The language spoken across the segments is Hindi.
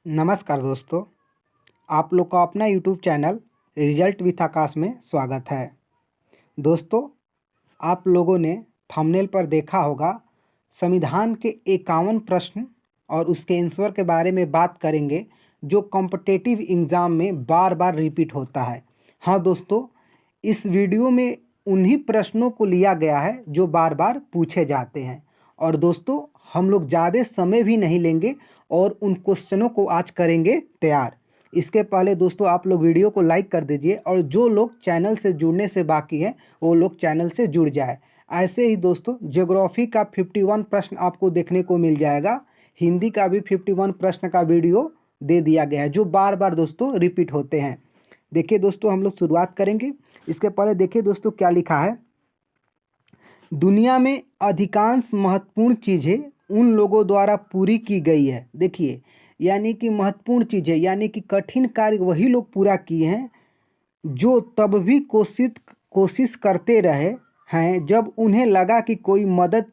नमस्कार दोस्तों, आप लोग का अपना यूट्यूब चैनल रिजल्ट विथ आकाश में स्वागत है। दोस्तों, आप लोगों ने थंबनेल पर देखा होगा, संविधान के 51 प्रश्न और उसके आंसर के बारे में बात करेंगे जो कॉम्पिटिटिव एग्ज़ाम में बार बार रिपीट होता है। हाँ दोस्तों, इस वीडियो में उन्हीं प्रश्नों को लिया गया है जो बार बार पूछे जाते हैं। और दोस्तों, हम लोग ज़्यादा समय भी नहीं लेंगे और उन क्वेश्चनों को आज करेंगे तैयार। इसके पहले दोस्तों, आप लोग वीडियो को लाइक कर दीजिए और जो लोग चैनल से जुड़ने से बाकी हैं वो लोग चैनल से जुड़ जाए। ऐसे ही दोस्तों, ज्योग्राफी का 51 प्रश्न आपको देखने को मिल जाएगा। हिंदी का भी 51 प्रश्न का वीडियो दे दिया गया है जो बार बार दोस्तों रिपीट होते हैं। देखिए दोस्तों, हम लोग शुरुआत करेंगे। इसके पहले देखिए दोस्तों क्या लिखा है। दुनिया में अधिकांश महत्वपूर्ण चीज़ें उन लोगों द्वारा पूरी की गई है। देखिए, यानी कि महत्वपूर्ण चीज़ें यानी कि कठिन कार्य वही लोग पूरा किए हैं जो तब भी कोशिश करते रहे हैं जब उन्हें लगा कि कोई मदद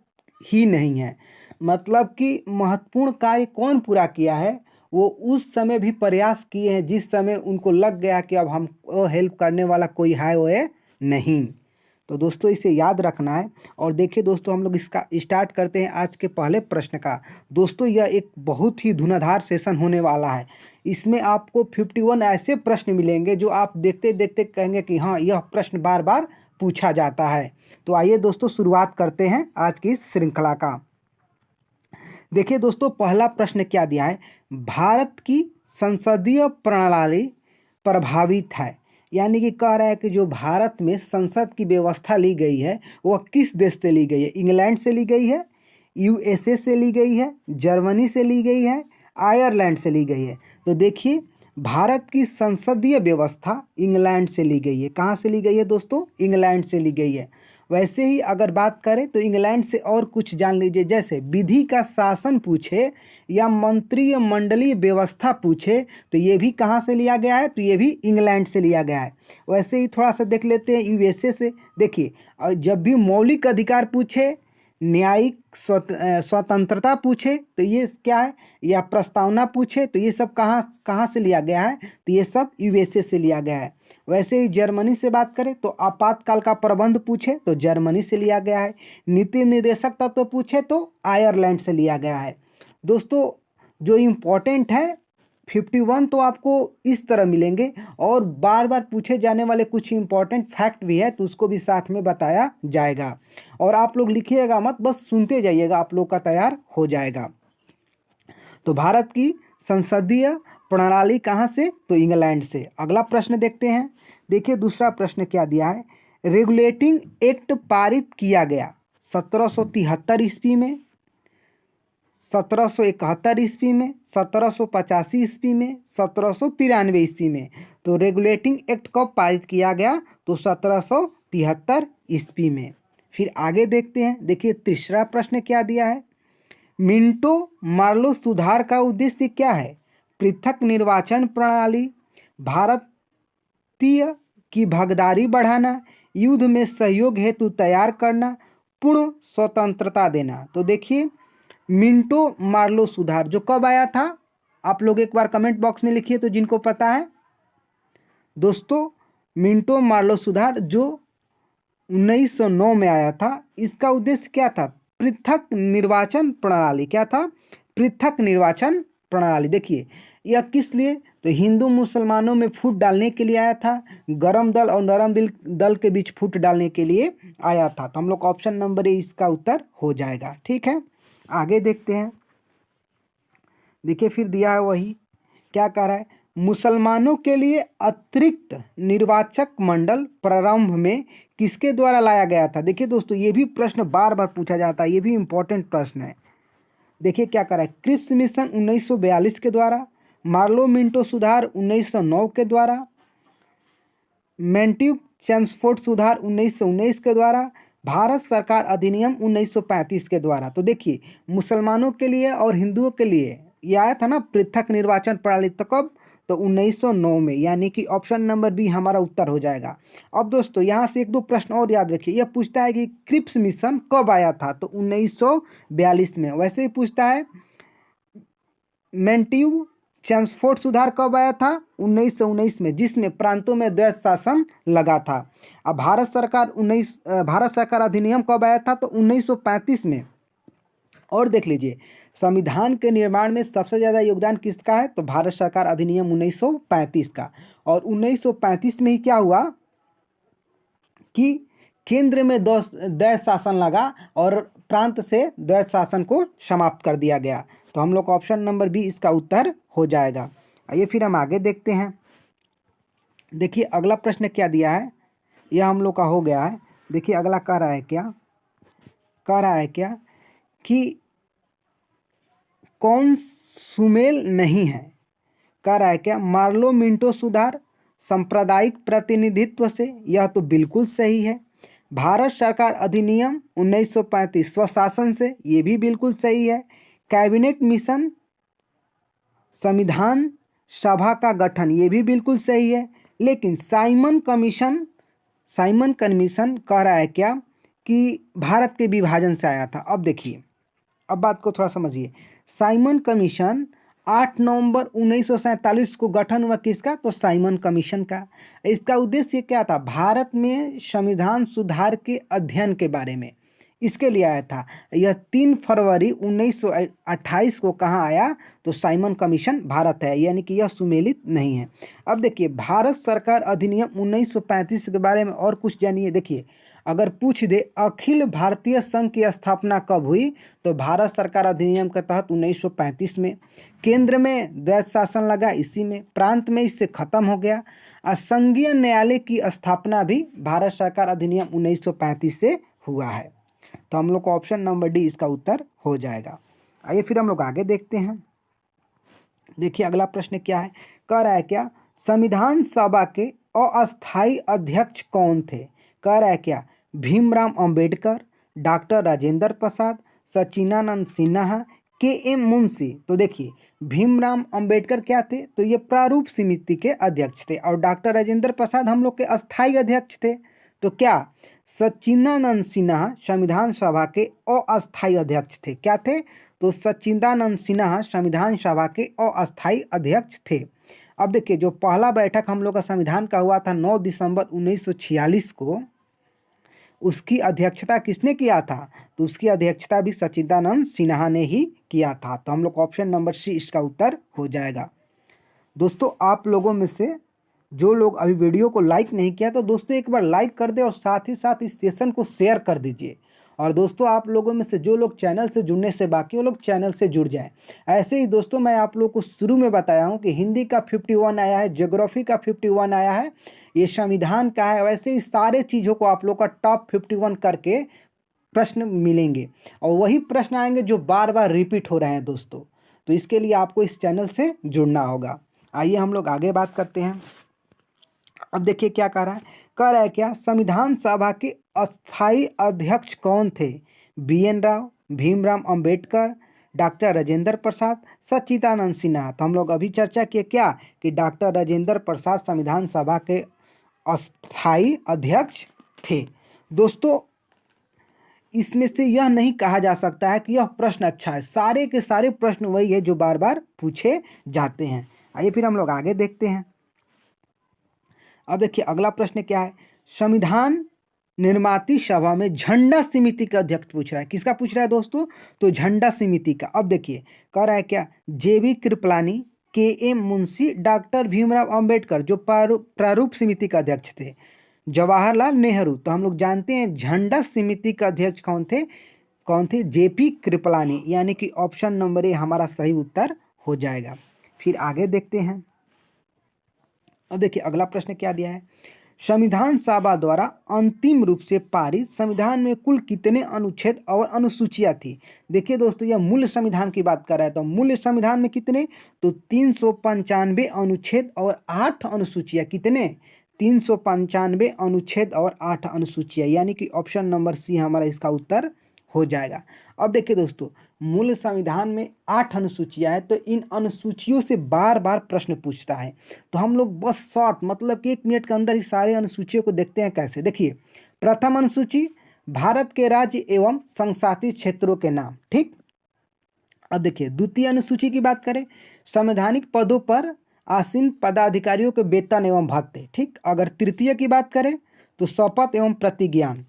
ही नहीं है। मतलब कि महत्वपूर्ण कार्य कौन पूरा किया है? वो उस समय भी प्रयास किए हैं जिस समय उनको लग गया कि अब हमको हेल्प करने वाला कोई है वो नहीं। तो दोस्तों, इसे याद रखना है। और देखिए दोस्तों, हम लोग इसका स्टार्ट करते हैं आज के पहले प्रश्न का। दोस्तों, यह एक बहुत ही धुआंधार सेशन होने वाला है। इसमें आपको 51 ऐसे प्रश्न मिलेंगे जो आप देखते देखते कहेंगे कि हाँ, यह प्रश्न बार बार पूछा जाता है। तो आइए दोस्तों, शुरुआत करते हैं आज की इस श्रृंखला का। देखिए दोस्तों, पहला प्रश्न क्या दिया है। भारत की संसदीय प्रणाली प्रभावित है। यानी कि कह रहा है कि जो भारत में संसद की व्यवस्था ली गई है वह किस देश से ली गई है? इंग्लैंड से ली गई है, यूएसए से ली गई है, जर्मनी से ली गई है, आयरलैंड से ली गई है। तो देखिए, भारत की संसदीय व्यवस्था इंग्लैंड से ली गई है। कहाँ से ली गई है दोस्तों? इंग्लैंड से ली गई है। वैसे ही अगर बात करें तो इंग्लैंड से और कुछ जान लीजिए, जैसे विधि का शासन पूछे या मंत्रिय मंडलीय व्यवस्था पूछे तो ये भी कहाँ से लिया गया है? तो ये भी इंग्लैंड से लिया गया है। वैसे ही थोड़ा सा देख लेते हैं यूएसए से। देखिए, और जब भी मौलिक अधिकार पूछे, न्यायिक स्वतंत्रता पूछे तो ये क्या है, या प्रस्तावना पूछे तो ये सब कहाँ कहाँ से लिया गया है? तो ये सब यूएसए से लिया गया है। वैसे ही जर्मनी से बात करें तो आपातकाल का प्रबंध पूछे तो जर्मनी से लिया गया है। नीति निर्देशक तत्व पूछे तो आयरलैंड से लिया गया है। दोस्तों, जो इम्पोर्टेंट है 51 तो आपको इस तरह मिलेंगे, और बार बार पूछे जाने वाले कुछ इम्पोर्टेंट फैक्ट भी है तो उसको भी साथ में बताया जाएगा। और आप लोग लिखिएगा मत, बस सुनते जाइएगा, आप लोग का तैयार हो जाएगा। तो भारत की संसदीय प्रणाली कहाँ से? तो इंग्लैंड से। अगला प्रश्न देखते हैं। देखिए दूसरा प्रश्न क्या दिया है। रेगुलेटिंग एक्ट पारित किया गया 1773 ईस्वी में, 1771 ईस्वी में, 1785 ईस्वी में, 1793 ईस्वी में। तो रेगुलेटिंग एक्ट कब पारित किया गया? तो 1773 ईस्वी में। फिर आगे देखते हैं। देखिए तीसरा प्रश्न क्या दिया है। मिंटो मार्लो सुधार का उद्देश्य क्या है? पृथक निर्वाचन प्रणाली, भारतीय की भागीदारी बढ़ाना, युद्ध में सहयोग हेतु तैयार करना, पूर्ण स्वतंत्रता देना। तो देखिए, मिंटो मार्लो सुधार जो कब आया था, आप लोग एक बार कमेंट बॉक्स में लिखिए तो जिनको पता है। दोस्तों, मिंटो मार्लो सुधार जो 1909 में आया था, इसका उद्देश्य क्या था? पृथक निर्वाचन प्रणाली। क्या था? पृथक निर्वाचन प्रणाली। देखिए, यह किस लिए? तो हिंदू मुसलमानों में फूट डालने के लिए आया था, गरम दल और नरम दल के बीच फूट डालने के लिए आया था। तो हम लोग ऑप्शन नंबर ए इसका उत्तर हो जाएगा। ठीक है, आगे देखते हैं। देखिए फिर दिया है वही, क्या कह रहा है। मुसलमानों के लिए अतिरिक्त निर्वाचक मंडल प्रारंभ में किसके द्वारा लाया गया था? देखिए दोस्तों, ये भी प्रश्न बार बार पूछा जाता है, ये भी इम्पोर्टेंट प्रश्न है। देखिए क्या कर रहा है। क्रिप्स मिशन 1942 के द्वारा, मार्लो मिंटो सुधार 1909 के द्वारा, मेंट्यू चेम्सफोर्ड सुधार 1919 के द्वारा, भारत सरकार अधिनियम 1935 के द्वारा। तो देखिए, मुसलमानों के लिए और हिंदुओं के लिए ये आया था ना पृथक निर्वाचन प्रणाली, तो कब? तो 1909 में, यानी कि ऑप्शन नंबर बी हमारा उत्तर हो जाएगा। अब दोस्तों, यहाँ से एक दो प्रश्न और याद रखिए। यह पूछता है कि क्रिप्स मिशन कब आया था? तो 1942 में। वैसे ही पूछता है मेंट्यू चेम्सफोर्ड सुधार कब आया था? 1919 में, जिसमें प्रांतों में द्वैत शासन लगा था। अब भारत सरकार अधिनियम कब आया था? तो 1935 में। और देख लीजिए, संविधान के निर्माण में सबसे ज़्यादा योगदान किसका है? तो भारत सरकार अधिनियम 1935 का। और 1935 में ही क्या हुआ कि केंद्र में द्वैत शासन लगा और प्रांत से द्वैत शासन को समाप्त कर दिया गया। तो हम लोग का ऑप्शन नंबर बी इसका उत्तर हो जाएगा। आइए फिर हम आगे देखते हैं। देखिए अगला प्रश्न क्या दिया है, यह हम लोग का हो गया है। देखिए अगला कह रहा है क्या कि कौन सुमेल नहीं है? कह रहा है क्या? मार्लो मिंटो सुधार सांप्रदायिक प्रतिनिधित्व से, यह तो बिल्कुल सही है। भारत सरकार अधिनियम 1935 स्वशासन से, ये भी बिल्कुल सही है। कैबिनेट मिशन संविधान सभा का गठन, ये भी बिल्कुल सही है। लेकिन साइमन कमीशन कह रहा है क्या कि भारत के विभाजन से आया था। अब देखिए, अब बात को थोड़ा समझिए। साइमन कमीशन 8 नवंबर 1947 को गठन हुआ, किसका? तो साइमन कमीशन का। इसका उद्देश्य क्या था? भारत में संविधान सुधार के अध्ययन के बारे में, इसके लिए आया था। यह 3 फरवरी 1928 को कहाँ आया? तो साइमन कमीशन भारत है, यानी कि यह सुमेलित नहीं है। अब देखिए, भारत सरकार अधिनियम 1935 के बारे में और कुछ जानिए। देखिए, अगर पूछ दे अखिल भारतीय संघ की स्थापना कब हुई, तो भारत सरकार अधिनियम के तहत 1935 में। केंद्र में द्वैत शासन लगा, इसी में। प्रांत में इससे खत्म हो गया। संघीय न्यायालय की स्थापना भी भारत सरकार अधिनियम 1935 से हुआ है। तो हम लोग को ऑप्शन नंबर डी इसका उत्तर हो जाएगा। आइए फिर हम लोग आगे देखते हैं। देखिए अगला प्रश्न क्या है, कह रहा है क्या? संविधान सभा के अस्थायी अध्यक्ष कौन थे? कह रहा है क्या? भीमराव अंबेडकर, डॉक्टर राजेंद्र प्रसाद, सच्चिदानंद सिन्हा, के एम मुंशी। तो देखिए, भीमराव अंबेडकर क्या थे? तो ये प्रारूप समिति के अध्यक्ष थे। और डॉक्टर राजेंद्र प्रसाद हम लोग के अस्थायी अध्यक्ष थे। तो क्या सच्चिदानंद सिन्हा संविधान सभा के अस्थायी अध्यक्ष थे? क्या थे? तो सच्चिदानंद सिन्हा संविधान सभा के अस्थायी अध्यक्ष थे। अब देखिए, जो पहला बैठक हम लोग का संविधान का हुआ था 9 दिसंबर 1946 को, उसकी अध्यक्षता किसने किया था? तो उसकी अध्यक्षता भी सच्चिदानंद सिन्हा ने ही किया था। तो हम लोग ऑप्शन नंबर सी इसका उत्तर हो जाएगा। दोस्तों, आप लोगों में से जो लोग अभी वीडियो को लाइक नहीं किया, तो दोस्तों एक बार लाइक कर दे और साथ ही साथ इस सेशन को शेयर कर दीजिए। और दोस्तों, आप लोगों में से जो लोग चैनल से जुड़ने से बाकी, वो लोग चैनल से जुड़ जाएं। ऐसे ही दोस्तों, मैं आप लोगों को शुरू में बताया हूं कि हिंदी का 51 आया है, ज्योग्राफी का 51 आया है, ये संविधान का है। वैसे ही सारे चीज़ों को आप लोग का टॉप 51 करके प्रश्न मिलेंगे, और वही प्रश्न आएंगे जो बार बार रिपीट हो रहे हैं दोस्तों। तो इसके लिए आपको इस चैनल से जुड़ना होगा। आइए हम लोग आगे बात करते हैं। अब देखिए क्या कह रहा है क्या? संविधान सभा के अस्थायी अध्यक्ष कौन थे? BN राव, भीमराव अंबेडकर, डॉक्टर राजेंद्र प्रसाद, सच्चिदानंद सिन्हा। तो हम लोग अभी चर्चा किए क्या कि डॉक्टर राजेंद्र प्रसाद संविधान सभा के अस्थायी अध्यक्ष थे। दोस्तों, इसमें से यह नहीं कहा जा सकता है कि यह प्रश्न अच्छा है। सारे के सारे प्रश्न वही है जो बार बार पूछे जाते हैं। आइए फिर हम लोग आगे देखते हैं। अब देखिए अगला प्रश्न क्या है? संविधान निर्माती सभा में झंडा समिति का अध्यक्ष पूछ रहा है। किसका पूछ रहा है दोस्तों? तो झंडा समिति का। अब देखिए कह रहा है क्या? JB Kripalani, KM Munshi, doctor Bhimrao Ambedkar जो प्रारूप समिति का अध्यक्ष थे, जवाहरलाल नेहरू। तो हम लोग जानते हैं झंडा समिति का अध्यक्ष कौन थे? JP कृपलानी, यानी कि ऑप्शन नंबर ए हमारा सही उत्तर हो जाएगा। फिर आगे देखते हैं। अब देखिए अगला प्रश्न क्या दिया है? संविधान सभा द्वारा अंतिम रूप से पारित संविधान में कुल कितने अनुच्छेद और अनुसूचियां थी? देखिए दोस्तों, यह मूल संविधान की बात कर रहा है। तो मूल संविधान में कितने? तो 395 अनुच्छेद और 8 अनुसूचियां। कितने? 395 अनुच्छेद और 8 अनुसूचियां, यानी कि ऑप्शन नंबर सी हमारा इसका उत्तर हो जाएगा। अब देखिए दोस्तों, मूल संविधान में 8 अनुसूचियां हैं, तो इन अनुसूचियों से बार बार प्रश्न पूछता है। तो हम लोग बस शॉर्ट, मतलब कि 1 मिनट के अंदर ही सारे अनुसूचियों को देखते हैं कैसे। देखिए, प्रथम अनुसूची भारत के राज्य एवं संघशासित क्षेत्रों के नाम, ठीक। अब देखिए द्वितीय अनुसूची की बात करें, संवैधानिक पदों पर आसीन पदाधिकारियों के वेतन एवं भत्ते। ठीक, अगर तृतीय की बात करें तो शपथ एवं प्रतिज्ञान।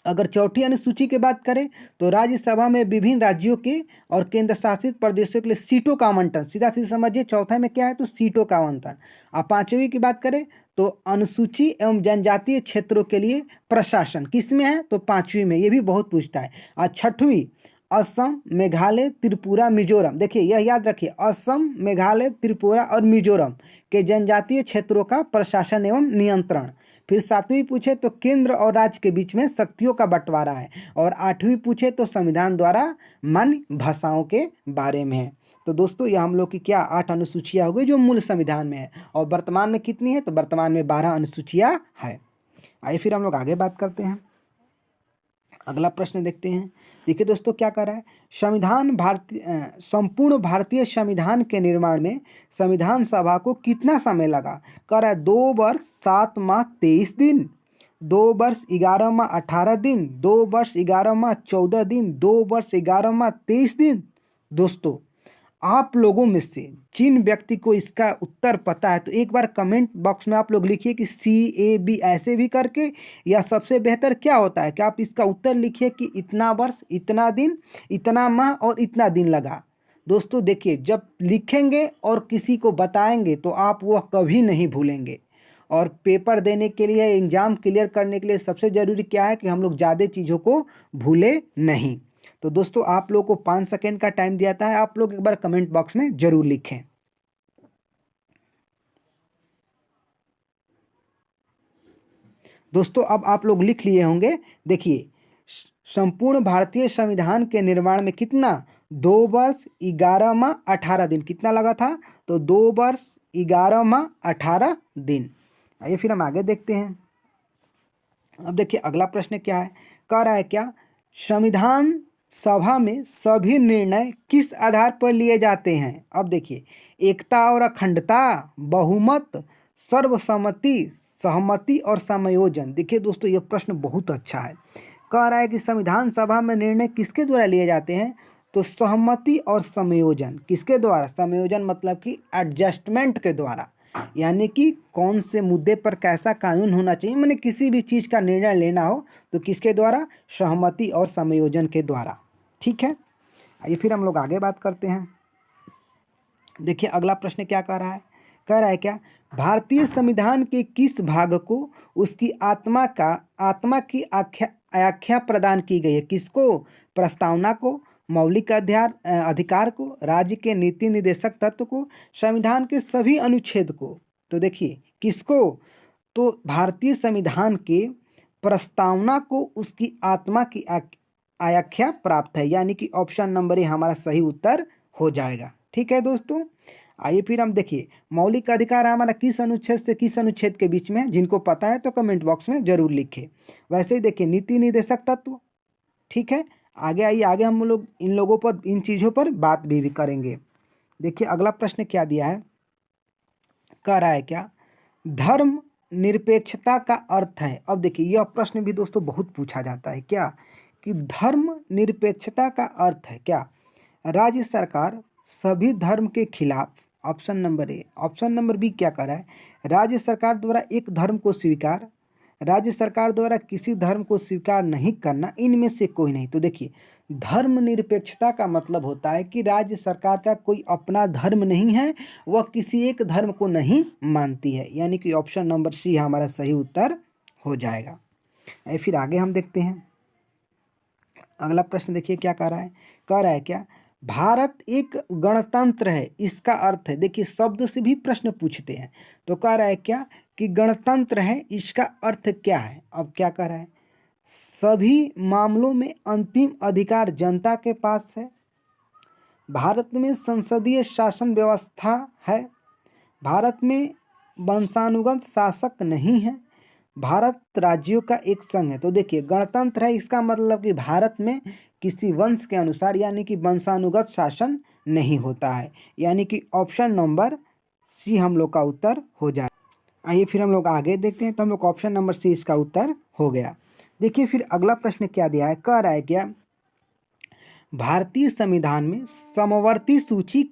अगर चौथी अनुसूची की बात करें तो राज्यसभा में विभिन्न राज्यों के और केंद्र शासित प्रदेशों के लिए सीटों का आवंटन। सीधा सीधा समझिए, चौथा में क्या है तो सीटों का आवंटन। अब पांचवी की बात करें तो अनुसूची एवं जनजातीय क्षेत्रों के लिए प्रशासन किसमें है तो पांचवी में, ये भी बहुत पूछता है। और छठवीं असम, मेघालय, त्रिपुरा, मिजोरम। देखिए यह याद रखिए, असम, मेघालय, त्रिपुरा और मिजोरम के जनजातीय क्षेत्रों का प्रशासन एवं नियंत्रण। फिर सातवीं पूछे तो केंद्र और राज्य के बीच में शक्तियों का बंटवारा है। और आठवीं पूछे तो संविधान द्वारा मान्य भाषाओं के बारे में है। तो दोस्तों ये हम लोग की क्या 8 अनुसूचियाँ हो गई जो मूल संविधान में है। और वर्तमान में कितनी है तो वर्तमान में 12 अनुसूचियाँ है। आइए फिर हम लोग आगे बात करते हैं। अगला प्रश्न देखते हैं। देखिए दोस्तों क्या कर रहा है, संपूर्ण भारतीय संविधान के निर्माण में संविधान सभा को कितना समय लगा। कर रहा है 2 वर्ष 7 माह 23 दिन, 2 वर्ष 11 माह 18 दिन, 2 वर्ष 11 माह 14 दिन, 2 वर्ष 11 माह 23 दिन। दोस्तों आप लोगों में से जिन व्यक्ति को इसका उत्तर पता है तो एक बार कमेंट बॉक्स में आप लोग लिखिए कि CAB ऐसे भी करके, या सबसे बेहतर क्या होता है कि आप इसका उत्तर लिखिए कि इतना वर्ष, इतना दिन, इतना माह और इतना दिन लगा। दोस्तों देखिए, जब लिखेंगे और किसी को बताएंगे तो आप वह कभी नहीं भूलेंगे। और पेपर देने के लिए, एग्ज़ाम क्लियर करने के लिए सबसे ज़रूरी क्या है कि हम लोग ज़्यादा चीज़ों को भूले नहीं। तो दोस्तों आप लोगों को 5 सेकेंड का टाइम दिया था, आप लोग एक बार कमेंट बॉक्स में जरूर लिखें। दोस्तों अब आप लोग लिख लिए होंगे। देखिए संपूर्ण भारतीय संविधान के निर्माण में कितना 2 वर्ष 11 माह 18 दिन कितना लगा था तो 2 वर्ष 11 माह 18 दिन। आइए फिर हम आगे देखते हैं। अब देखिए अगला प्रश्न क्या है, कह रहा है क्या संविधान सभा में सभी निर्णय किस आधार पर लिए जाते हैं। अब देखिए एकता और अखंडता, बहुमत, सर्वसम्मति, सहमति और समायोजन। देखिए दोस्तों ये प्रश्न बहुत अच्छा है। कह रहा है कि संविधान सभा में निर्णय किसके द्वारा लिए जाते हैं तो सहमति और समायोजन। किसके द्वारा, समायोजन मतलब कि एडजस्टमेंट के द्वारा, यानी कि कौन से मुद्दे पर कैसा कानून होना चाहिए, मैंने किसी भी चीज़ का निर्णय लेना हो तो किसके द्वारा, सहमति और समायोजन के द्वारा। ठीक है, आइए फिर हम लोग आगे बात करते हैं। देखिए अगला प्रश्न क्या कह रहा है, कह रहा है क्या भारतीय संविधान के किस भाग को उसकी आत्मा की आख्या प्रदान की गई है। किसको, प्रस्तावना को, मौलिक अधिकार को, राज्य के नीति निर्देशक तत्व को, संविधान के सभी अनुच्छेद को। तो देखिए किसको, तो भारतीय संविधान के प्रस्तावना को उसकी आत्मा की आख्या प्राप्त है, यानी कि ऑप्शन नंबर ए हमारा सही उत्तर हो जाएगा। ठीक है दोस्तों, आइए फिर हम देखिए मौलिक अधिकार हमारा किस अनुच्छेद से किस अनुच्छेद के बीच में, जिनको पता है तो कमेंट बॉक्स में जरूर लिखें। वैसे ही देखिए नीति निर्देशक तत्व। ठीक है, आगे आइए, आगे हम लोग इन लोगों पर, इन चीज़ों पर बात भी करेंगे। देखिए अगला प्रश्न क्या दिया है, कह रहा है क्या धर्म निरपेक्षता का अर्थ है। अब देखिए यह प्रश्न भी दोस्तों बहुत पूछा जाता है, क्या कि धर्म निरपेक्षता का अर्थ है क्या राज्य सरकार सभी धर्म के खिलाफ, option number A. Option number B क्या कर रहा है, राज्य सरकार द्वारा एक धर्म को स्वीकार, राज्य सरकार द्वारा किसी धर्म को स्वीकार नहीं करना, इनमें से कोई नहीं। तो देखिए धर्मनिरपेक्षता का मतलब होता है कि राज्य सरकार का कोई अपना धर्म नहीं है, वह किसी एक धर्म को नहीं मानती है, यानी कि ऑप्शन नंबर सी हमारा सही उत्तर हो जाएगा। फिर आगे हम देखते हैं अगला प्रश्न। देखिए क्या कह रहा है क्या भारत एक गणतंत्र है, इसका अर्थ है। देखिए शब्द से भी प्रश्न पूछते हैं, तो कह रहा है क्या कि गणतंत्र है, इसका अर्थ क्या है। अब क्या कह रहा है, सभी मामलों में अंतिम अधिकार जनता के पास है, भारत में संसदीय शासन व्यवस्था है, भारत में वंशानुगत शासक नहीं है, भारत राज्यों का एक संघ है। तो देखिए गणतंत्र है, इसका मतलब कि भारत में किसी वंश के अनुसार, यानी कि वंशानुगत शासन नहीं होता है, यानी कि ऑप्शन नंबर सी हम लोग का उत्तर हो जाए। आइए फिर हम लोग आगे देखते हैं, तो हम लोग ऑप्शन नंबर सी इसका उत्तर हो गया। देखिए फिर अगला प्रश्न क्या दिया है, कह रहा है क्या भारतीय संविधान में समवर्ती सूची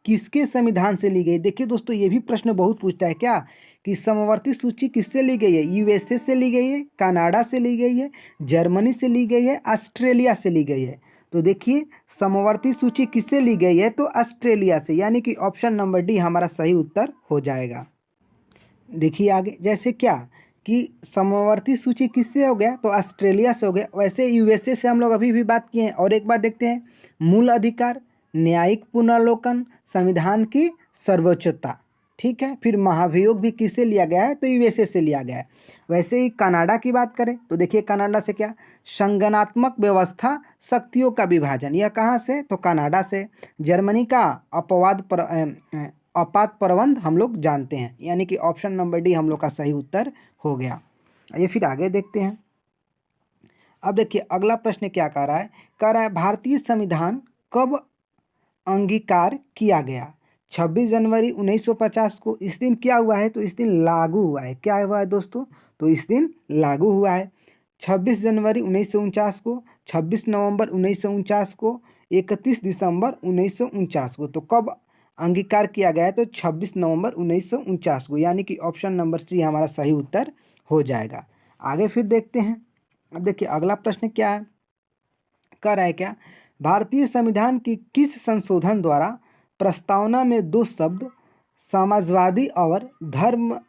किसके संविधान से ली गई। देखिए दोस्तों, ये भी प्रश्न बहुत पूछता है क्या कि समवर्ती सूची किससे ली गई है। यूएसए से ली गई है, कनाडा से ली गई है, जर्मनी से ली गई है, ऑस्ट्रेलिया से ली गई है। तो देखिए समवर्ती सूची किससे ली गई है, तो ऑस्ट्रेलिया से, यानी कि ऑप्शन नंबर डी हमारा सही उत्तर हो जाएगा। देखिए आगे, जैसे क्या कि समवर्ती सूची किससे हो गया, तो ऑस्ट्रेलिया से हो गया। वैसे यूएसए से हम लोग अभी भी बात किए हैं। और एक बात देखते हैं, मूल अधिकार, न्यायिक पुनर्लोकन, संविधान की सर्वोच्चता, ठीक है। फिर महाभियोग भी किससे लिया गया है, तो यूएसए से लिया गया है। वैसे ही कनाडा की बात करें तो देखिए कनाडा से क्या, संगठनात्मक व्यवस्था, शक्तियों का विभाजन, यह कहाँ से, तो कनाडा से। जर्मनी का आपात प्रबंध हम लोग जानते हैं, यानी कि ऑप्शन नंबर डी हम लोग का सही उत्तर हो गया। ये फिर आगे देखते हैं। अब देखिए अगला प्रश्न क्या कह रहा है, भारतीय संविधान कब अंगीकार किया गया। 26 जनवरी 1950 को इस दिन क्या हुआ है, तो इस दिन लागू हुआ है। क्या हुआ है दोस्तों, तो इस दिन लागू हुआ है 26 जनवरी 1949 को, 26 नवंबर 1949 को, 31 दिसंबर 1949 को। तो कब अंगीकार किया गया है, तो 26 नवंबर 1949 को, यानी कि ऑप्शन नंबर सी हमारा सही उत्तर हो जाएगा। आगे फिर देखते हैं। अब देखिए अगला प्रश्न क्या है, कह रहा है क्या, भारतीय संविधान की किस संशोधन द्वारा प्रस्तावना में दो शब्द समाजवादी और धर्म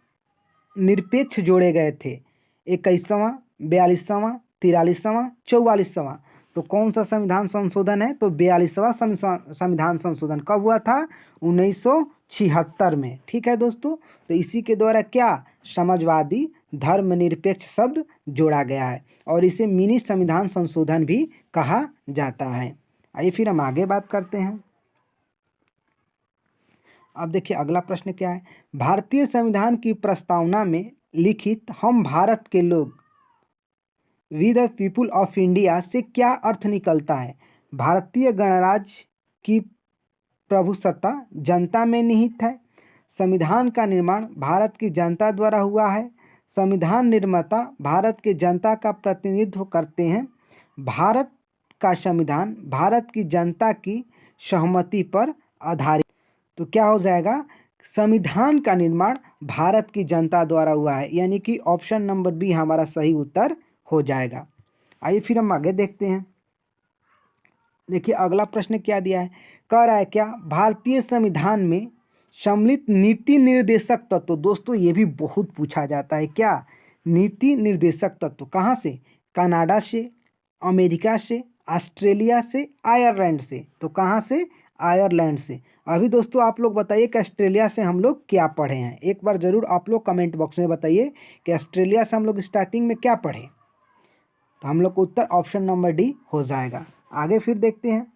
निरपेक्ष जोड़े गए थे। 21वां, 42वां, 43वां, 44वां। तो कौन सा संविधान संशोधन है, तो 42वां संविधान संशोधन कब हुआ था, 1976 में, ठीक है दोस्तों। तो इसी के द्वारा क्या समाजवादी धर्मनिरपेक्ष शब्द जोड़ा गया है और इसे मिनी संविधान संशोधन भी कहा जाता है। आइए फिर हम आगे बात करते हैं। अब देखिए अगला प्रश्न क्या है, भारतीय संविधान की प्रस्तावना में लिखित हम भारत के लोग, we the people of India से क्या अर्थ निकलता है। भारतीय गणराज्य की प्रभुसत्ता जनता में निहित है। संविधान का निर्माण भारत की जनता द्वारा हुआ है। संविधान निर्माता भारत की जनता का प्रतिनिधित्व करते हैं। भारत का संविधान भारत की जनता की सहमति पर आधारित। तो क्या हो जाएगा, संविधान का निर्माण भारत की जनता द्वारा हुआ है, यानी कि ऑप्शन नंबर बी हमारा सही उत्तर हो जाएगा। आइए फिर हम आगे देखते हैं। देखिए अगला प्रश्न क्या दिया है, कह रहा है क्या, भारतीय संविधान में सम्मिलित नीति निर्देशक तत्व। दोस्तों ये भी बहुत पूछा जाता है, क्या नीति निर्देशक तत्व कहाँ से, कनाडा से, अमेरिका से, ऑस्ट्रेलिया से, आयरलैंड से। तो कहाँ से, आयरलैंड से। अभी दोस्तों आप लोग बताइए कि ऑस्ट्रेलिया से हम लोग क्या पढ़े हैं, एक बार ज़रूर आप लोग कमेंट बॉक्स में बताइए कि ऑस्ट्रेलिया से हम लोग स्टार्टिंग में क्या पढ़े। तो हम लोग को उत्तर ऑप्शन नंबर डी हो जाएगा। आगे फिर देखते हैं।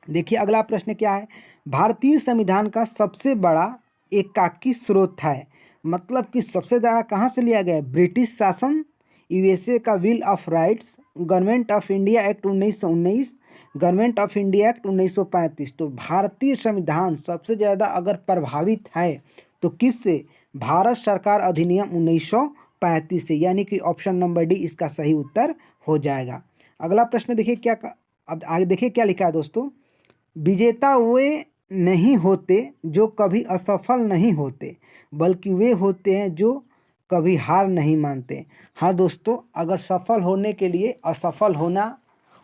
देखिए अगला प्रश्न क्या है, भारतीय संविधान का सबसे बड़ा एकाकी स्रोत है, मतलब कि सबसे ज़्यादा कहाँ से लिया गया है, ब्रिटिश शासन, यूएसए का bill of rights, government of India act 1919, government of India act 1935। तो भारतीय संविधान सबसे ज़्यादा अगर प्रभावित है तो किससे, भारत सरकार अधिनियम 1935 से, यानी कि ऑप्शन नंबर डी इसका सही उत्तर हो जाएगा। अगला प्रश्न देखिए क्या, अब आगे देखिए क्या लिखा है दोस्तों, विजेता वे नहीं होते जो कभी असफल नहीं होते, बल्कि वे होते हैं जो कभी हार नहीं मानते। हाँ दोस्तों, अगर सफल होने के लिए असफल होना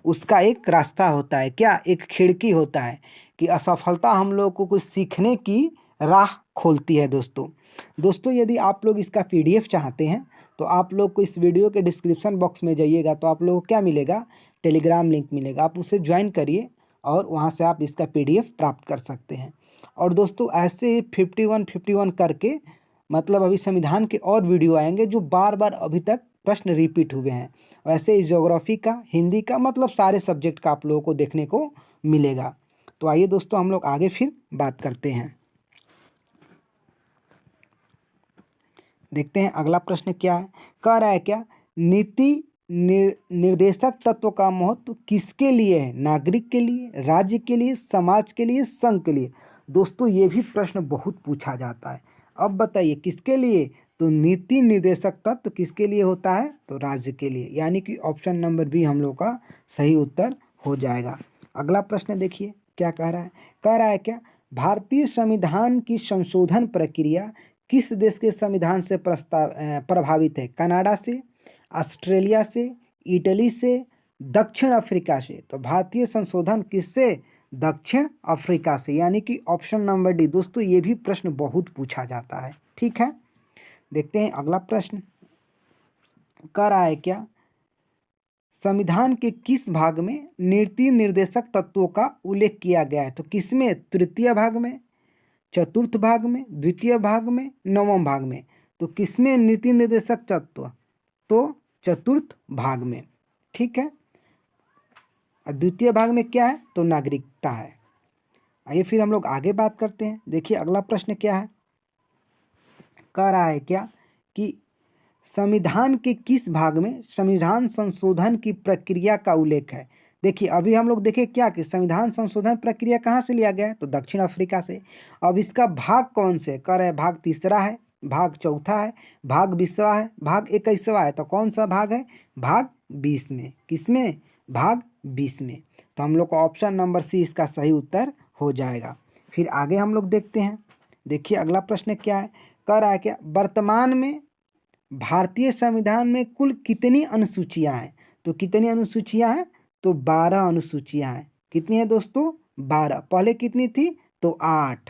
उसका एक रास्ता होता है, क्या एक खिड़की होता है कि असफलता हम लोग को कुछ सीखने की राह खोलती है दोस्तों यदि आप लोग इसका पीडीएफ चाहते हैं तो आप लोग को इस वीडियो के डिस्क्रिप्शन बॉक्स में जाइएगा तो आप लोगों को क्या मिलेगा, टेलीग्राम लिंक मिलेगा, आप उसे ज्वाइन करिए और वहाँ से आप इसका पीडीएफ प्राप्त कर सकते हैं। और दोस्तों ऐसे 51 करके मतलब अभी संविधान के और वीडियो आएंगे जो बार बार अभी तक प्रश्न रिपीट हुए हैं। वैसे इस ज्योग्राफी का, हिंदी का, मतलब सारे सब्जेक्ट का आप लोगों को देखने को मिलेगा। तो आइए दोस्तों हम लोग आगे फिर बात करते हैं। देखते हैं अगला प्रश्न क्या है, कह रहा है क्या, नीति निर्देशक तत्व का महत्व किसके लिए है, नागरिक के लिए, राज्य के लिए, समाज के लिए, संघ के लिए। दोस्तों ये भी प्रश्न बहुत पूछा जाता है। अब बताइए किसके लिए, तो नीति निर्देशक तत्व किसके लिए होता है, तो राज्य के लिए, यानी कि ऑप्शन नंबर बी हम लोग का सही उत्तर हो जाएगा। अगला प्रश्न देखिए क्या कह रहा है क्या, भारतीय संविधान की संशोधन प्रक्रिया किस देश के संविधान से प्रभावित है? कनाडा से, ऑस्ट्रेलिया से, इटली से, दक्षिण अफ्रीका से। तो भारतीय संशोधन किससे? दक्षिण अफ्रीका से, यानी कि ऑप्शन नंबर डी। दोस्तों ये भी प्रश्न बहुत पूछा जाता है। ठीक है, देखते हैं अगला प्रश्न। कह रहा है क्या, संविधान के किस भाग में नीति निर्देशक तत्वों का उल्लेख किया गया है? तो किसमें? तृतीय भाग में, चतुर्थ भाग में, द्वितीय भाग में, नवम भाग में। तो किसमें नीति निर्देशक तत्व? तो चतुर्थ भाग में। ठीक है, द्वितीय भाग में क्या है? तो नागरिकता है। आइए फिर हम लोग आगे बात करते हैं। देखिए अगला प्रश्न क्या है। कह रहा है क्या कि संविधान के किस भाग में संविधान संशोधन की प्रक्रिया का उल्लेख है? देखिए अभी हम लोग देखें क्या कि संविधान संशोधन प्रक्रिया कहाँ से लिया गया है? तो दक्षिण अफ्रीका से। अब इसका भाग कौन से? कह रहे भाग तीसरा है, भाग चौथा है, भाग 20वां है, भाग 21वां है। तो कौन सा भाग है? भाग 20 में। किसमें? भाग 20 में। तो हम लोग का ऑप्शन नंबर सी इसका सही उत्तर हो जाएगा। फिर आगे हम लोग देखते हैं। देखिए अगला प्रश्न क्या है। कह रहा है क्या, वर्तमान में भारतीय संविधान में कुल कितनी अनुसूचियां हैं? तो कितनी अनुसूचियां हैं? तो 12 अनुसूचियां हैं। कितनी है दोस्तों? 12। पहले कितनी थी? तो 8।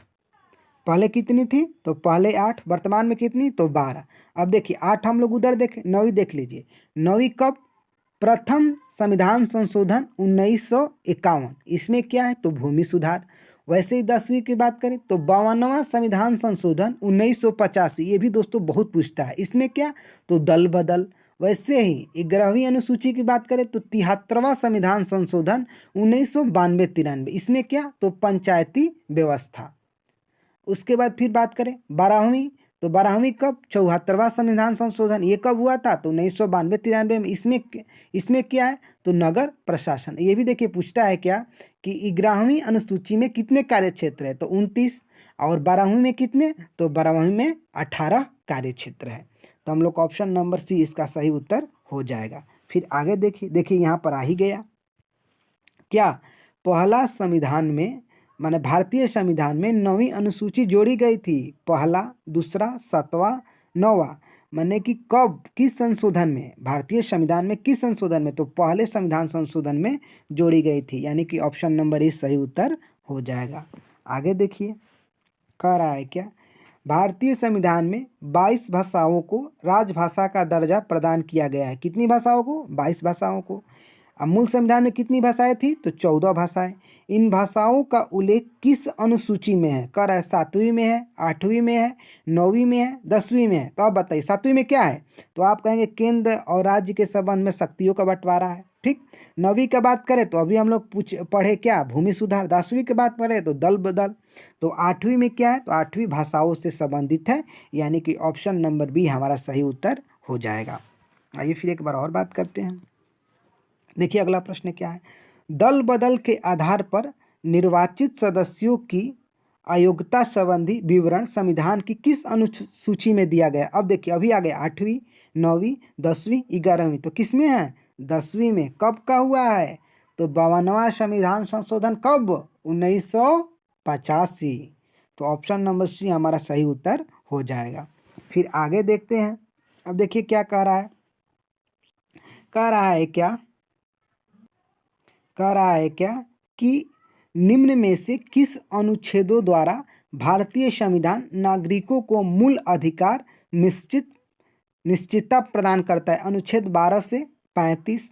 पहले कितनी थी? तो पहले 8। वर्तमान में कितनी? तो 12। अब देखिए 8 हम लोग उधर देखें, 9वीं देख लीजिए। 9वीं कब? प्रथम संविधान संशोधन 1951। इसमें क्या है? तो भूमि सुधार। वैसे ही 10वीं की बात करें तो 52वां संविधान संशोधन 1985। ये भी दोस्तों बहुत पूछता है। इसमें क्या? तो दल बदल। वैसे ही 11वीं अनुसूची की बात करें तो 73वां संविधान संशोधन 1992-93। इसमें क्या? तो पंचायती व्यवस्था। उसके बाद फिर बात करें 12वीं, तो 12वीं कब? 74वां संविधान संशोधन। ये कब हुआ था? तो 1992-93 में। इसमें क्या है? तो नगर प्रशासन। ये भी देखिए पूछता है क्या कि 11वीं अनुसूची में कितने कार्य क्षेत्र है? तो 29। और 12वीं में कितने? तो 12वीं में 18 कार्य क्षेत्र है। तो हम लोग का ऑप्शन नंबर सी इसका सही उत्तर हो जाएगा। फिर आगे देखिए यहाँ पर आ ही गया क्या, पहला संविधान में माने भारतीय संविधान में 9वीं अनुसूची जोड़ी गई थी। पहला, दूसरा, 7वां, 9वां। माने कि कब, किस संशोधन में? भारतीय संविधान में किस संशोधन में? तो पहले संविधान संशोधन में जोड़ी गई थी, यानी कि ऑप्शन नंबर ए सही उत्तर हो जाएगा। आगे देखिए कह रहा है क्या, भारतीय संविधान में 22 भाषाओं को राजभाषा का दर्जा प्रदान किया गया है। कितनी भाषाओं को? 22 भाषाओं को। अब मूल संविधान में कितनी भाषाएं थी? तो 14 भाषाएं। इन भाषाओं का उल्लेख किस अनुसूची में है? कह रहा है 7वीं में है, 8वीं में है, 9वीं में है, 10वीं में है। तो आप बताइए 7वीं में क्या है? तो आप कहेंगे केंद्र और राज्य के संबंध में शक्तियों का बंटवारा है। ठीक। 9वीं की बात करें तो अभी हम लोग पढ़े क्या? भूमि सुधार। 10वीं की बात करें तो दल बदल। तो 8वीं में क्या है? तो 8वीं भाषाओं से संबंधित है, यानी कि ऑप्शन नंबर बी हमारा सही उत्तर हो जाएगा। आइए फिर एक बार और बात करते हैं। देखिए अगला प्रश्न क्या है, दल बदल के आधार पर निर्वाचित सदस्यों की अयोग्यता संबंधी विवरण संविधान की किस अनुसूची में दिया गया? अब देखिए अभी आ गया 8वीं, 9वीं, 10वीं, 11वीं। तो किस में है? 10वीं में। कब का हुआ है? तो 52वां संविधान संशोधन कब? 1985। तो ऑप्शन नंबर सी हमारा सही उत्तर हो जाएगा। फिर आगे देखते हैं। अब देखिए क्या कह रहा है। कह रहा है क्या कि निम्न में से किस अनुच्छेदों द्वारा भारतीय संविधान नागरिकों को मूल अधिकार निश्चितता प्रदान करता है? अनुच्छेद 12 से 35।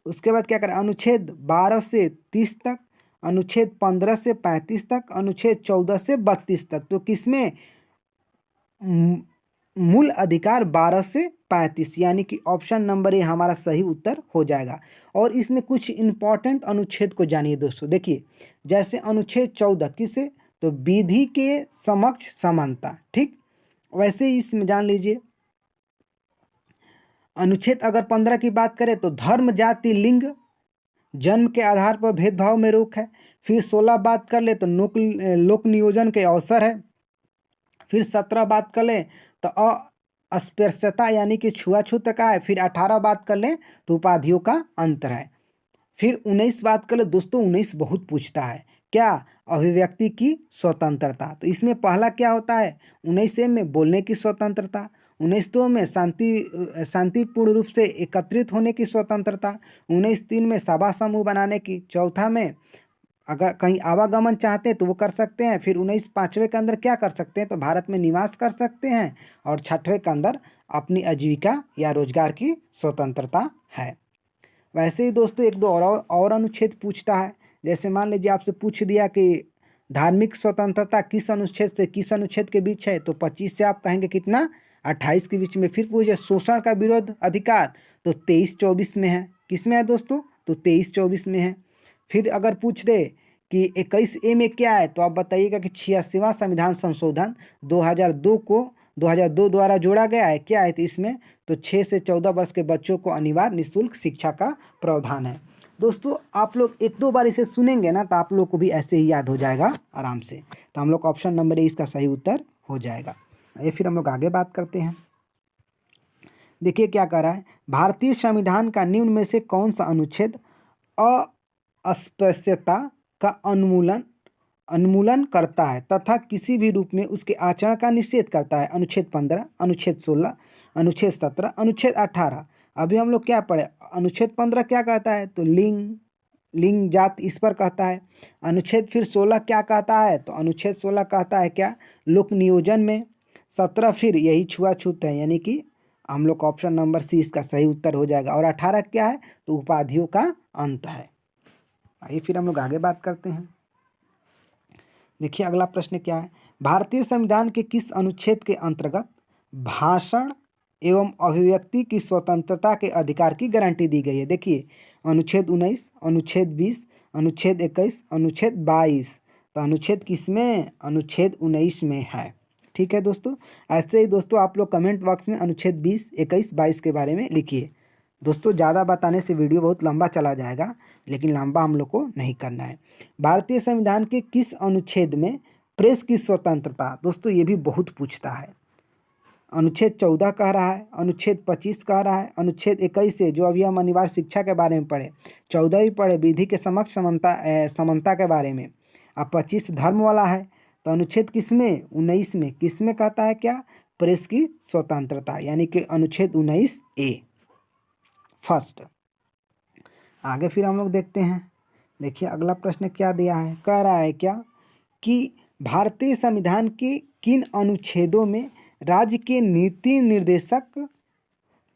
उसके बाद क्या करें? अनुच्छेद 12 से 30 तक, अनुच्छेद 15 से 35 तक, अनुच्छेद 14 से 32 तक। तो किसमें मूल अधिकार 12 से 35, यानी कि ऑप्शन नंबर ए हमारा सही उत्तर हो जाएगा। और इसमें कुछ इंपॉर्टेंट अनुच्छेद को जानिए दोस्तों। देखिए जैसे अनुच्छेद 14 किसे? तो विधि के समक्ष समानता। ठीक। वैसे ही इसमें जान लीजिए अनुच्छेद अगर 15 की बात करें तो धर्म, जाति, लिंग, जन्म के आधार पर भेदभाव में रोक है। फिर 16 बात कर ले तो लोक नियोजन के अवसर है। फिर 17 बात कर ले तो अस्पृश्यता यानी कि छुआछूत का है। फिर 18 बात कर ले तो उपाधियों का अंतर है। फिर 19 बात कर ले दोस्तों, 19 बहुत पूछता है। क्या, अभिव्यक्ति की स्वतंत्रता। तो इसमें पहला क्या होता है, 19 में बोलने की स्वतंत्रता, 19 में शांतिपूर्ण रूप से एकत्रित होने की स्वतंत्रता, 19 में सभा समूह बनाने की, चौथा में अगर कहीं आवागमन चाहते हैं तो वो कर सकते हैं, फिर 5वें के अंदर क्या कर सकते हैं, तो भारत में निवास कर सकते हैं, और 6वें के अंदर अपनी आजीविका या रोजगार की स्वतंत्रता है। वैसे ही दोस्तों एक दो और अनुच्छेद पूछता है। जैसे मान लीजिए आपसे पूछ दिया कि धार्मिक स्वतंत्रता किस अनुच्छेद से किस अनुच्छेद के बीच है, तो 25 से आप कहेंगे कितना, 28 के बीच में। फिर पूछे शोषण का विरोध अधिकार, तो 23-24 में है। किस में है दोस्तों, तो 23-24 में है। फिर अगर पूछ दे कि 21A में क्या है, तो आप बताइएगा कि 86वां संविधान संशोधन 2002 द्वारा जोड़ा गया है। क्या है तो इसमें, तो 6 से 14 वर्ष के बच्चों को अनिवार्य निःशुल्क शिक्षा का प्रावधान है। दोस्तों आप लोग एक दो बार इसे सुनेंगे ना, तो आप लोग को भी ऐसे ही याद हो जाएगा आराम से। तो हम लोग का ऑप्शन नंबर ए इसका सही उत्तर हो जाएगा। ये फिर हम लोग आगे बात करते हैं। देखिए क्या कह रहा है, भारतीय संविधान का निम्न में से कौन सा अनुच्छेद अस्पृश्यता का उन्मूलन करता है तथा किसी भी रूप में उसके आचरण का निषेध करता है। अनुच्छेद 15, अनुच्छेद 16, अनुच्छेद 17, अनुच्छेद 18। अभी हम लोग क्या पढ़े, अनुच्छेद 15 क्या कहता है, तो लिंग जात इस पर कहता है। अनुच्छेद फिर 16 क्या कहता है, तो अनुच्छेद 16 कहता है क्या, लोक नियोजन में। 17 फिर यही छुआछूत है, यानी कि हम लोग का ऑप्शन नंबर सी इसका सही उत्तर हो जाएगा। और 18 क्या है, तो उपाधियों का अंत है। आइए फिर हम लोग आगे बात करते हैं। देखिए अगला प्रश्न क्या है, भारतीय संविधान के किस अनुच्छेद के अंतर्गत भाषण एवं अभिव्यक्ति की स्वतंत्रता के अधिकार की गारंटी दी गई है। देखिए अनुच्छेद 19, अनुच्छेद 20, अनुच्छेद 21, अनुच्छेद 22। तो अनुच्छेद किस में, अनुच्छेद 19 में है। ठीक है दोस्तों, ऐसे ही दोस्तों आप लोग कमेंट बॉक्स में अनुच्छेद 20, 21, 22 के बारे में लिखिए। दोस्तों ज़्यादा बताने से वीडियो बहुत लंबा चला जाएगा, लेकिन लंबा हम लोग को नहीं करना है। भारतीय संविधान के किस अनुच्छेद में प्रेस की स्वतंत्रता, दोस्तों ये भी बहुत पूछता है। अनुच्छेद 14 कह रहा है, अनुच्छेद 25 कह रहा है, अनुच्छेद 21 से जो अभी हम अनिवार्य शिक्षा के बारे में पढ़े, 14 भी पढ़े विधि के समक्ष समानता के बारे में, अब 25 धर्म वाला है। तो अनुच्छेद किस में, 19 में। किस में कहता है क्या, प्रेस की स्वतंत्रता, यानी कि अनुच्छेद 19A फर्स्ट। आगे फिर हम लोग देखते हैं। देखिए अगला प्रश्न क्या दिया है, कह रहा है क्या कि भारतीय संविधान के किन अनुच्छेदों में राज्य के नीति निर्देशक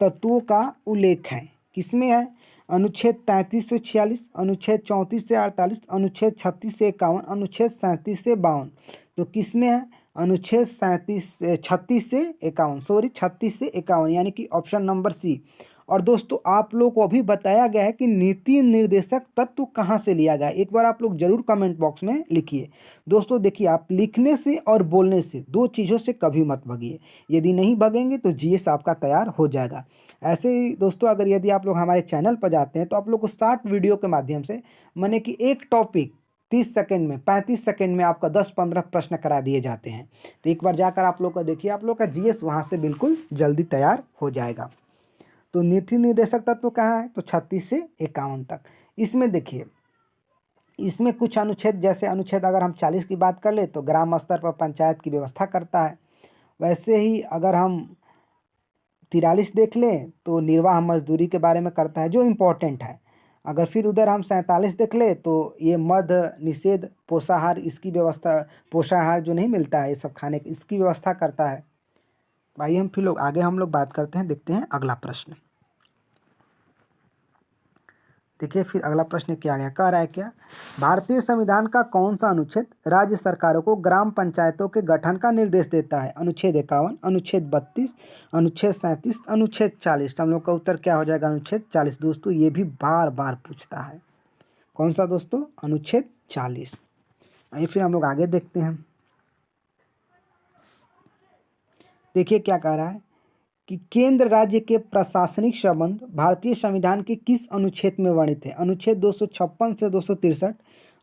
तत्वों का उल्लेख है। किसमें है, अनुच्छेद 33 से 46, अनुच्छेद 34 से 48, अनुच्छेद 36 से 51, अनुच्छेद 37 से 52। तो किसमें है, अनुच्छेद 36 से 51, यानी कि ऑप्शन नंबर सी। और दोस्तों आप लोग को अभी बताया गया है कि नीति निर्देशक तत्व कहाँ से लिया गया, एक बार आप लोग जरूर कमेंट बॉक्स में लिखिए। दोस्तों देखिए, आप लिखने से और बोलने से, दो चीज़ों से कभी मत भगिए। यदि नहीं भगेंगे तो जीएस आपका तैयार हो जाएगा। ऐसे ही दोस्तों अगर यदि आप लोग हमारे चैनल पर जाते हैं तो आप लोग को 60 वीडियो के माध्यम से, माने कि एक टॉपिक 30 सेकंड में, 35 सेकंड में आपका 10-15 प्रश्न करा दिए जाते हैं। तो एक बार जाकर आप लोग का देखिए, आप लोग का जीएस वहाँ से बिल्कुल जल्दी तैयार हो जाएगा। तो नीति निर्देशक तत्व कहाँ है, तो 36 से 51 तक। इसमें देखिए, इसमें कुछ अनुच्छेद, जैसे अनुच्छेद अगर हम 40 की बात कर ले तो ग्राम स्तर पर पंचायत की व्यवस्था करता है। वैसे ही अगर हम 43 देख लें तो निर्वाह मजदूरी के बारे में करता है, जो इम्पोर्टेंट है। अगर फिर उधर हम 47 देख ले तो ये मद निषेध, पोषाहार, इसकी व्यवस्था, पोषाहार जो नहीं मिलता है ये सब खाने की, इसकी व्यवस्था करता है। आइए हम फिर आगे हम लोग बात करते हैं। देखते हैं अगला प्रश्न। देखिए फिर अगला प्रश्न क्या गया, कह रहा है क्या, भारतीय संविधान का कौन सा अनुच्छेद राज्य सरकारों को ग्राम पंचायतों के गठन का निर्देश देता है। अनुच्छेद 51, अनुच्छेद 32, अनुच्छेद 37, अनुच्छेद 40। हम लोग का उत्तर क्या हो जाएगा, अनुच्छेद 40। दोस्तों ये भी बार बार पूछता है। कौन सा दोस्तों, अनुच्छेद 40। आइए फिर हम लोग आगे देखते हैं। देखिए क्या कह रहा है कि केंद्र राज्य के प्रशासनिक संबंध भारतीय संविधान के किस अनुच्छेद में वर्णित है। अनुच्छेद 256 से 263,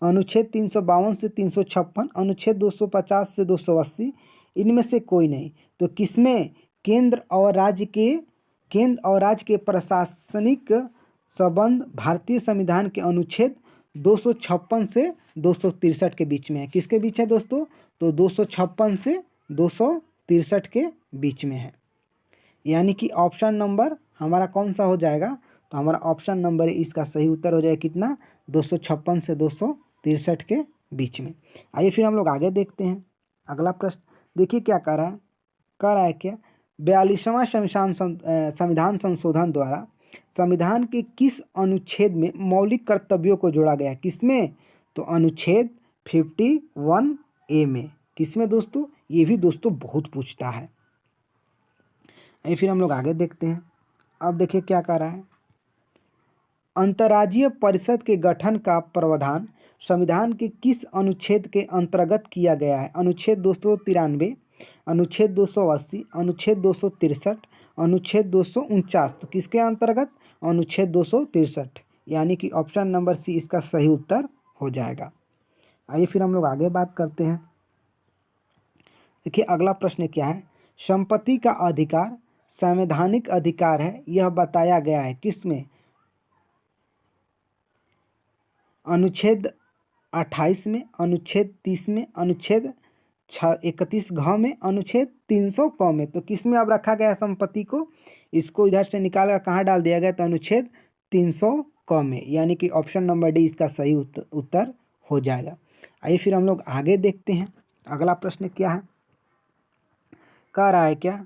अनुच्छेद 352 से 356, अनुच्छेद 250 से 280। इनमें से कोई नहीं। तो किसमें, केंद्र और राज्य के प्रशासनिक संबंध भारतीय संविधान के अनुच्छेद 256 से 263 के बीच में है। किसके बीच है दोस्तों? तो 256 से 263 के बीच में है। यानी कि ऑप्शन नंबर हमारा कौन सा हो जाएगा? तो हमारा ऑप्शन नंबर इसका सही उत्तर हो जाएगा कितना? 256 से 263 के बीच में। आइए फिर हम लोग आगे देखते हैं अगला प्रश्न। देखिए क्या कह रहा है क्या? 42वां संविधान संशोधन द्वारा संविधान के किस अनुच्छेद में मौलिक कर्तव्यों को जोड़ा गया है? किसमें? तो अनुच्छेद 51A में। किसमें दोस्तों? ये भी दोस्तों बहुत पूछता है। आइए फिर हम लोग आगे देखते हैं। अब देखिए क्या कह रहा है। अंतर्राज्यीय परिषद के गठन का प्रावधान संविधान के किस अनुच्छेद के अंतर्गत किया गया है? अनुच्छेद 293, अनुच्छेद 280, अनुच्छेद 263, अनुच्छेद 249। तो किसके अंतर्गत? अनुच्छेद 263। यानी कि ऑप्शन नंबर सी इसका सही उत्तर हो जाएगा। आइए फिर हम लोग आगे बात करते हैं। देखिए अगला प्रश्न क्या है? संपत्ति का अधिकार संवैधानिक अधिकार है, यह बताया गया है किसमें? अनुच्छेद 28 में, अनुच्छेद 30 में, अनुच्छेद 31 घ में, अनुच्छेद 300 क में। तो किस में अब रखा गया संपत्ति को? इसको इधर से निकाल कर कहाँ डाल दिया गया? तो अनुच्छेद 300 क में। यानी कि ऑप्शन नंबर डी इसका सही उत्तर हो जाएगा। आइए फिर हम लोग आगे देखते हैं। अगला प्रश्न क्या है? कह रहा है क्या?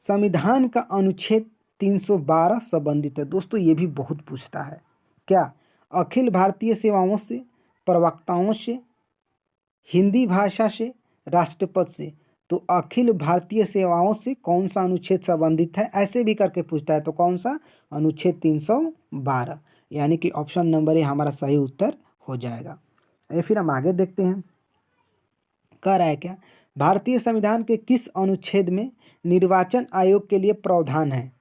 संविधान का अनुच्छेद 312 संबंधित है। दोस्तों ये भी बहुत पूछता है। क्या? अखिल भारतीय सेवाओं से, प्रवक्ताओं से, हिंदी भाषा से, राष्ट्रपति से। तो अखिल भारतीय सेवाओं से कौन सा अनुच्छेद संबंधित है? ऐसे भी करके पूछता है। तो कौन सा? अनुच्छेद 312। यानी कि ऑप्शन नंबर ए हमारा सही उत्तर हो जाएगा। ये फिर हम आगे देखते हैं। कह रहा है क्या? भारतीय संविधान के किस अनुच्छेद में निर्वाचन आयोग के लिए प्रावधान है?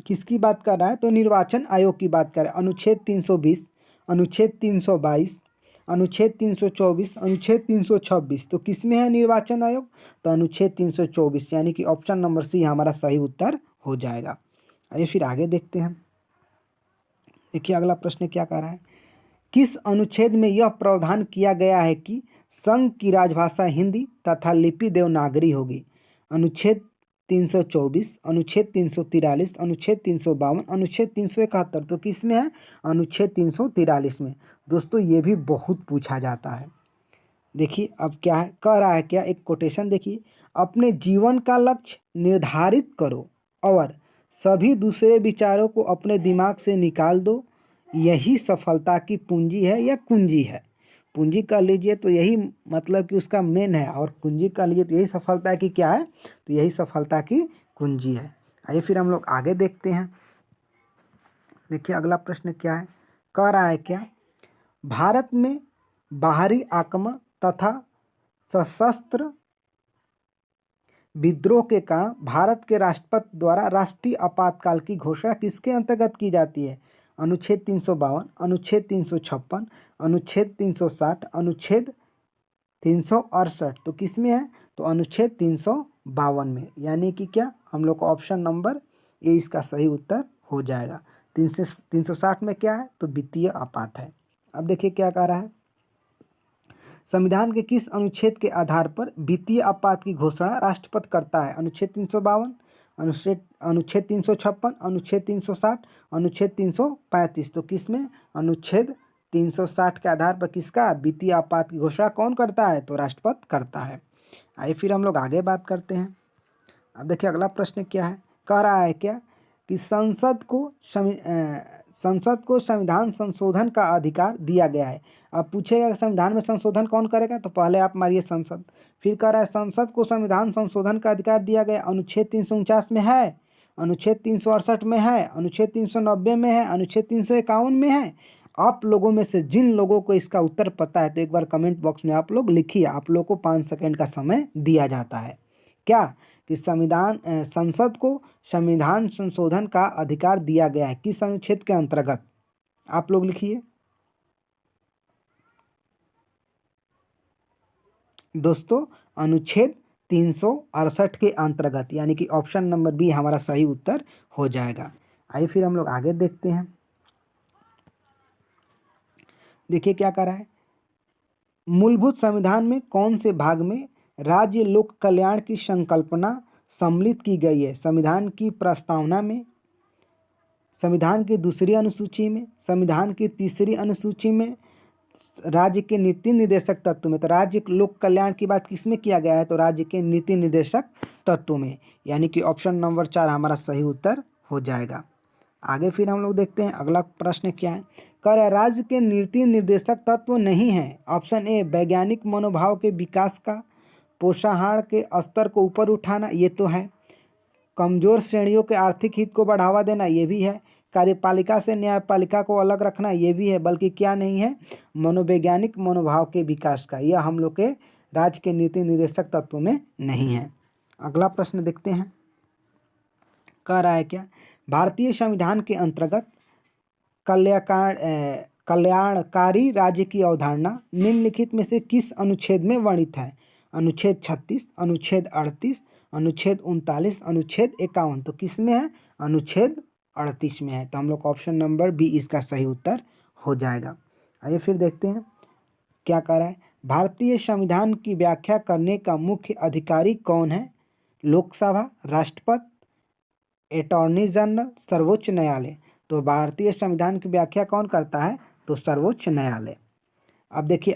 किसकी बात कर रहा है? तो निर्वाचन आयोग की बात कर रहा है। अनुच्छेद 320, अनुच्छेद 322, अनुच्छेद 324, अनुच्छेद 326। तो किस में है निर्वाचन आयोग? तो अनुच्छेद 324। यानी कि ऑप्शन नंबर सी हमारा सही उत्तर हो जाएगा। आइए फिर आगे देखते हैं। देखिए अगला प्रश्न क्या कह रहा है? किस अनुच्छेद में यह प्रावधान किया गया है कि संघ की राजभाषा हिंदी तथा लिपि देवनागरी होगी? अनुच्छेद 324, अनुच्छेद 343, अनुच्छेद 352, अनुच्छेद 371। तो किस में है? अनुच्छेद 343 में। दोस्तों ये भी बहुत पूछा जाता है। देखिए अब क्या है? कह रहा है क्या? एक कोटेशन देखिए। अपने जीवन का लक्ष्य निर्धारित करो और सभी दूसरे विचारों को अपने दिमाग से निकाल दो, यही सफलता की पूंजी है या कुंजी है। पूंजी कर लीजिए तो यही मतलब कि उसका मेन है, और कुंजी कर लीजिए तो यही सफलता की क्या है? तो यही सफलता की कुंजी है। आइए फिर हम लोग आगे देखते हैं। देखिए अगला प्रश्न क्या है? कह रहा है क्या? भारत में बाहरी आक्रमण तथा सशस्त्र विद्रोह के कारण भारत के राष्ट्रपति द्वारा राष्ट्रीय आपातकाल की घोषणा किसके अंतर्गत की जाती है? अनुच्छेद 352, अनुच्छेद 356, अनुच्छेद 360, अनुच्छेद 368। तो किस में है? तो अनुच्छेद 352 में। यानी कि क्या? हम लोग का ऑप्शन नंबर ए इसका सही उत्तर हो जाएगा। 360 में क्या है? तो वित्तीय आपात है। अब देखिए क्या कह रहा है। संविधान के किस अनुच्छेद के आधार पर वित्तीय आपात की घोषणा राष्ट्रपति करता है? अनुच्छेद 352, अनुच्छेद 356, अनुच्छेद 360, अनुच्छेद 335। तो किस में? अनुच्छेद 360 के आधार पर किसका वित्तीय आपात की घोषणा कौन करता है? तो राष्ट्रपति करता है। आइए फिर हम लोग आगे बात करते हैं। अब देखिए अगला प्रश्न क्या है? कह रहा है क्या कि संसद को संविधान संशोधन का अधिकार दिया गया है। अब पूछेगा संविधान में संशोधन कौन करेगा? तो पहले आप मारिए संसद। फिर कह रहा है संसद को संविधान संशोधन का अधिकार दिया गया। अनुच्छेद 349 में है, अनुच्छेद 368 में है, अनुच्छेद 390 में है, अनुच्छेद 351 में है। आप लोगों में से जिन लोगों को इसका उत्तर पता है तो एक बार कमेंट बॉक्स में आप लोग लिखिए। आप लोगों को 5 सेकंड का समय दिया जाता है। क्या कि संसद को संविधान संशोधन का अधिकार दिया गया है किस अनुच्छेद के अंतर्गत? आप लोग लिखिए। दोस्तों अनुच्छेद 368 के अंतर्गत। यानी कि ऑप्शन नंबर बी हमारा सही उत्तर हो जाएगा। आइए फिर हम लोग आगे देखते हैं। देखिए क्या कह रहा है, मूलभूत संविधान में कौन से भाग में राज्य लोक कल्याण की संकल्पना सम्मिलित की गई है? संविधान की प्रस्तावना में, संविधान की दूसरी अनुसूची में, संविधान की तीसरी अनुसूची में, राज्य के नीति निर्देशक तत्व में। तो राज्य लोक कल्याण की बात किसमें किया गया है? तो राज्य के नीति निर्देशक तत्व में, यानी कि ऑप्शन नंबर 4 हमारा सही उत्तर हो जाएगा। आगे फिर हम लोग देखते हैं अगला प्रश्न क्या है। कह रहा है राज्य के नीति निर्देशक तत्व नहीं है। ऑप्शन ए वैज्ञानिक मनोभाव के विकास का, पोषाहार के स्तर को ऊपर उठाना, ये तो है। कमजोर श्रेणियों के आर्थिक हित को बढ़ावा देना, ये भी है। कार्यपालिका से न्यायपालिका को अलग रखना, ये भी है। बल्कि क्या नहीं है? मनोवैज्ञानिक मनोभाव के विकास का, यह हम लोग के राज्य के नीति निर्देशक तत्व में नहीं है। अगला प्रश्न देखते हैं, कह रहा है क्या, भारतीय संविधान के अंतर्गत कल्याणकारी राज्य की अवधारणा निम्नलिखित में से किस अनुच्छेद में वर्णित है? अनुच्छेद 36, अनुच्छेद 38, अनुच्छेद 39, अनुच्छेद 51। तो किस में है? अनुच्छेद 38 में है। तो हम लोग ऑप्शन नंबर बी इसका सही उत्तर हो जाएगा। आइए फिर देखते हैं क्या कह रहा है। भारतीय संविधान की व्याख्या करने का मुख्य अधिकारी कौन है? लोकसभा, राष्ट्रपति, अटॉर्नी जनरल, सर्वोच्च न्यायालय। तो भारतीय संविधान की व्याख्या कौन करता है? तो सर्वोच्च न्यायालय। अब देखिए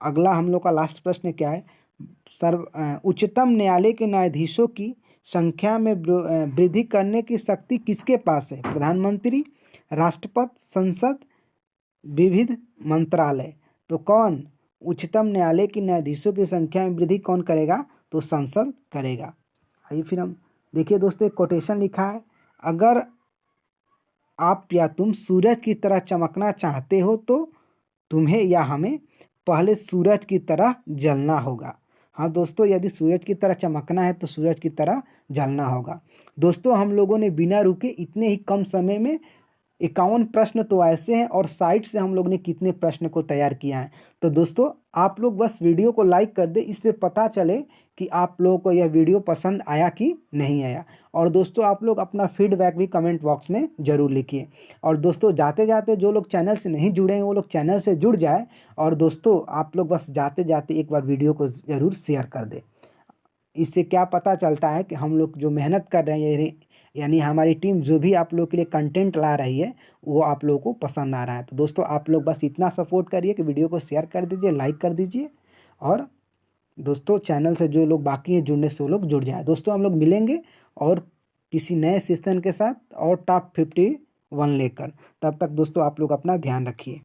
अगला हम लोग का लास्ट प्रश्न क्या है, उच्चतम न्यायालय के न्यायाधीशों की संख्या में वृद्धि करने की शक्ति किसके पास है? प्रधानमंत्री, राष्ट्रपति, संसद, विविध मंत्रालय। तो कौन उच्चतम न्यायालय की न्यायाधीशों की संख्या में वृद्धि कौन करेगा? तो संसद करेगा। आइए फिर हम देखिए दोस्तों, एक कोटेशन लिखा है, अगर आप या तुम सूरज की तरह चमकना चाहते हो तो तुम्हें या हमें पहले सूरज की तरह जलना होगा। हाँ दोस्तों, यदि सूरज की तरह चमकना है तो सूरज की तरह जलना होगा। दोस्तों हम लोगों ने बिना रुके इतने ही कम समय में 51 प्रश्न तो ऐसे हैं, और साइट से हम लोग ने कितने प्रश्न को तैयार किया है। तो दोस्तों आप लोग बस वीडियो को लाइक कर दे, इससे पता चले कि आप लोगों को यह वीडियो पसंद आया कि नहीं आया। और दोस्तों आप लोग अपना फीडबैक भी कमेंट बॉक्स में ज़रूर लिखिए। और दोस्तों जाते जाते जो लोग चैनल से नहीं जुड़े हैं वो लोग चैनल से जुड़ जाए। और दोस्तों आप लोग बस जाते जाते एक बार वीडियो को ज़रूर शेयर कर दे। इससे क्या पता चलता है कि हम लोग जो मेहनत कर रहे हैं, यानी हमारी टीम जो भी आप लोग के लिए कंटेंट ला रही है वो आप लोगों को पसंद आ रहा है। तो दोस्तों आप लोग बस इतना सपोर्ट करिए कि वीडियो को शेयर कर दीजिए, लाइक कर दीजिए। और दोस्तों चैनल से जो लोग बाकी हैं जुड़ने से वो लोग जुड़ जाएं। दोस्तों हम लोग मिलेंगे और किसी नए सेशन के साथ और टॉप 51 लेकर। तब तक दोस्तों आप लोग अपना ध्यान रखिए।